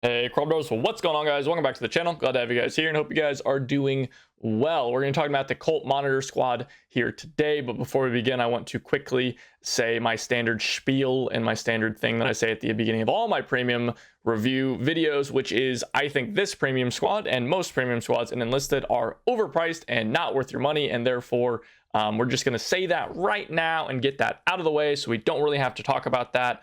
Hey, Chrome so what's going on, guys? Welcome back to the channel. Glad to have you guys here and hope you guys are doing well. We're going to talk about the Colt monitor squad here today, but before we begin, I want to quickly say my standard spiel and my standard thing that I say at the beginning of all my premium review videos, which is I think this premium squad and most premium squads in Enlisted are overpriced and not worth your money, and therefore we're just going to say that right now and get that out of the way so we don't really have to talk about that.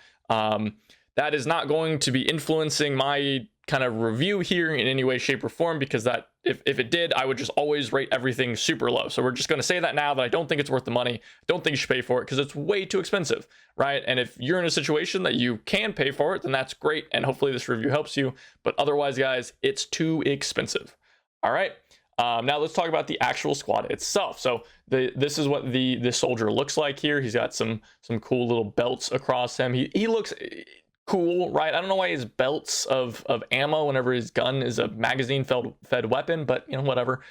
That is not going to be influencing my kind of review here in any way, shape, or form, because that if it did, I would just always rate everything super low. So we're just going to say that now, that I don't think it's worth the money. I don't think you should pay for it because it's way too expensive, right? And if you're in a situation that you can pay for it, then that's great. And hopefully this review helps you. But otherwise, guys, it's too expensive. All right. Now let's talk about the actual squad itself. So this is what the soldier looks like here. He's got some cool little belts across him. He looks cool, right? I don't know why he has belts of ammo whenever his gun is a magazine fed weapon, but you know, whatever.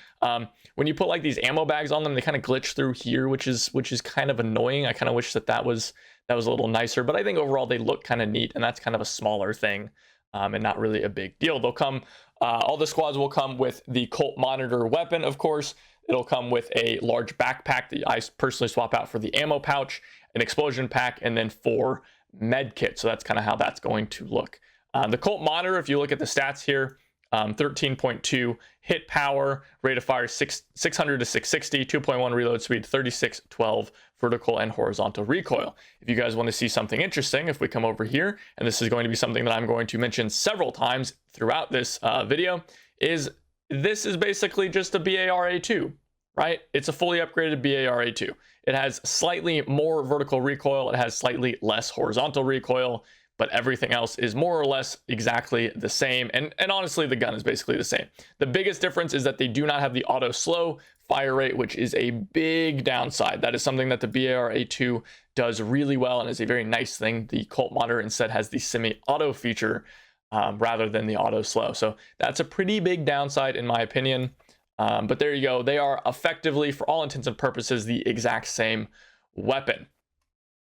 When you put like these ammo bags on them, they kind of glitch through here, which is kind of annoying. I kind of wish that was a little nicer, but I think overall they look kind of neat, and that's kind of a smaller thing and not really a big deal. They'll come, all the squads will come with the Colt monitor weapon, of course. It'll come with a large backpack that I personally swap out for the ammo pouch, an explosion pack, and then 4 med kit. So that's kind of how that's going to look. The Colt monitor, if you look at the stats here, 13.2 hit power, rate of fire 600 to 660, 2.1 reload speed, 3612 vertical and horizontal recoil. If you guys want to see something interesting, if we come over here, and this is going to be something that I'm going to mention several times throughout this video, this is basically just a BAR A2, right? It's a fully upgraded BAR A2. It has slightly more vertical recoil. It has slightly less horizontal recoil, but everything else is more or less exactly the same. And honestly, the gun is basically the same. The biggest difference is that they do not have the auto slow fire rate, which is a big downside. That is something that the BAR A2 does really well and is a very nice thing. The Colt monitor instead has the semi-auto feature rather than the auto slow. So that's a pretty big downside in my opinion. But there you go. They are effectively, for all intents and purposes, the exact same weapon.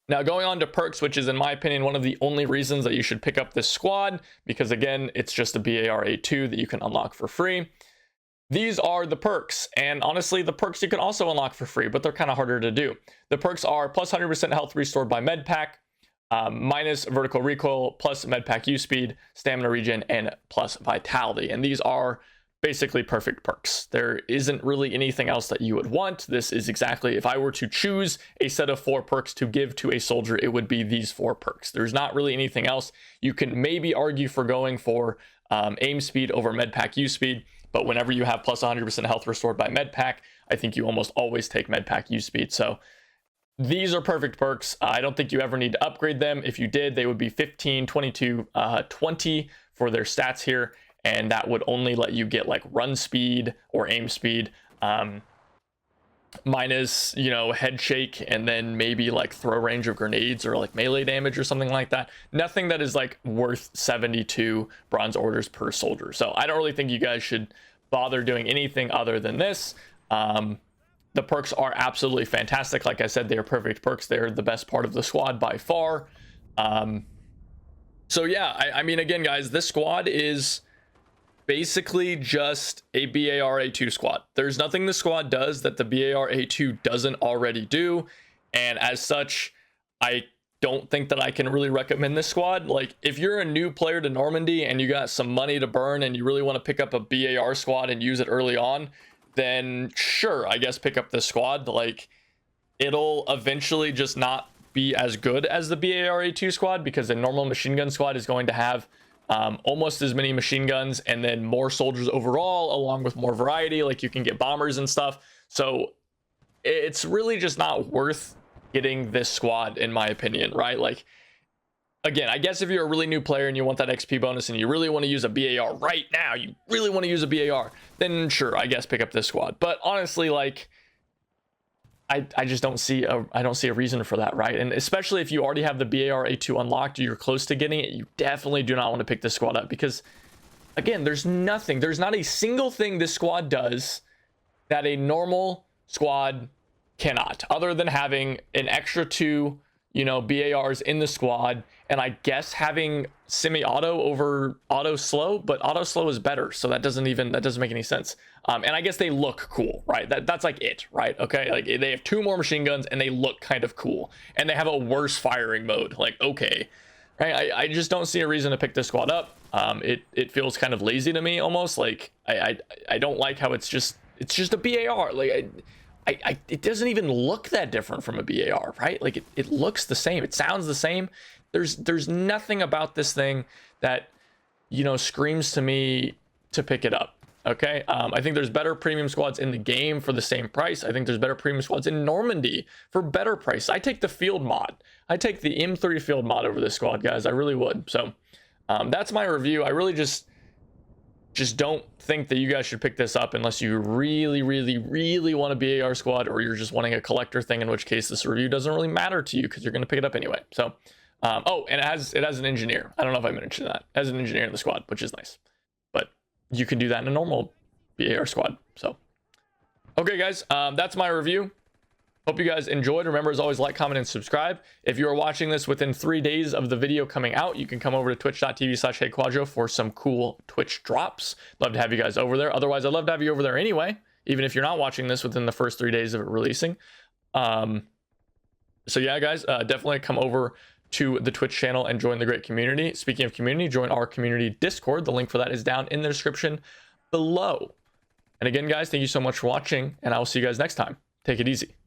Now, going on to perks, which is, in my opinion, one of the only reasons that you should pick up this squad, because, again, it's just a BAR A2 that you can unlock for free. These are the perks, and honestly, the perks you can also unlock for free, but they're kind of harder to do. The perks are plus 100% health restored by med pack, minus vertical recoil, plus med pack use speed, stamina regen, and plus vitality. And these are basically perfect perks. There isn't really anything else that you would want. This is exactly, if I were to choose a set of 4 perks to give to a soldier, it would be these 4 perks. There's not really anything else. You can maybe argue for going for aim speed over med pack use speed, but whenever you have plus 100% health restored by med pack, I think you almost always take med pack use speed. So these are perfect perks. I don't think you ever need to upgrade them. If you did, they would be 15, 22, 20 for their stats here. And that would only let you get like run speed or aim speed, minus, you know, head shake, and then maybe like throw range of grenades or like melee damage or something like that. Nothing that is like worth 72 bronze orders per soldier. So I don't really think you guys should bother doing anything other than this. The perks are absolutely fantastic. Like I said, they are perfect perks. They're the best part of the squad by far. So yeah, I mean, again, guys, this squad is basically just a BAR A2 squad. There's nothing the squad does that the BAR A2 doesn't already do, and as such, I don't think that I can really recommend this squad. Like, if you're a new player to Normandy and you got some money to burn and you really want to pick up a BAR squad and use it early on, then sure, I guess pick up this squad. Like, it'll eventually just not be as good as the BAR A2 squad, because a normal machine gun squad is going to have almost as many machine guns and then more soldiers overall, along with more variety. Like, you can get bombers and stuff. So it's really just not worth getting this squad, in my opinion, right? Like, again, I guess if you're a really new player and you want that XP bonus and you really want to use a BAR right now, you really want to use a BAR, then sure, I guess pick up this squad. But honestly, like, I just don't see a reason for that, right? And especially if you already have the BAR A2 unlocked or you're close to getting it, you definitely do not want to pick this squad up, because again, there's not a single thing this squad does that a normal squad cannot, other than having an extra 2, you know, BARs in the squad and I guess having semi-auto over auto slow, but auto slow is better, so that doesn't make any sense. And I guess they look cool, right? That's like it, right? Okay, like they have 2 more machine guns and they look kind of cool, and they have a worse firing mode. Like, okay, right? I just don't see a reason to pick this squad up. It feels kind of lazy to me, almost. Like I don't like how it's just a BAR. Like it doesn't even look that different from a BAR, right? Like it looks the same, it sounds the same. There's nothing about this thing that, you know, screams to me to pick it up. Okay, I think there's better premium squads in the game for the same price. I think there's better premium squads in Normandy for better price. I take the field mod. I take the M3 field mod over this squad, guys. I really would. So that's my review. I really just don't think that you guys should pick this up unless you really want a BAR squad, or you're just wanting a collector thing, in which case this review doesn't really matter to you because you're going to pick it up anyway. So oh, and it has an engineer. I don't know if I mentioned that. It has an engineer in the squad, which is nice. But you can do that in a normal BAR squad. So okay, guys, that's my review. Hope you guys enjoyed. Remember, as always, like, comment, and subscribe. If you are watching this within 3 days of the video coming out, you can come over to twitch.tv/HeyQuadro for some cool Twitch drops. Love to have you guys over there. Otherwise, I'd love to have you over there anyway, even if you're not watching this within the first 3 days of it releasing. So yeah, guys, definitely come over to the Twitch channel and join the great community. Speaking of community, join our community Discord. The link for that is down in the description below. And again, guys, thank you so much for watching, and I will see you guys next time. Take it easy.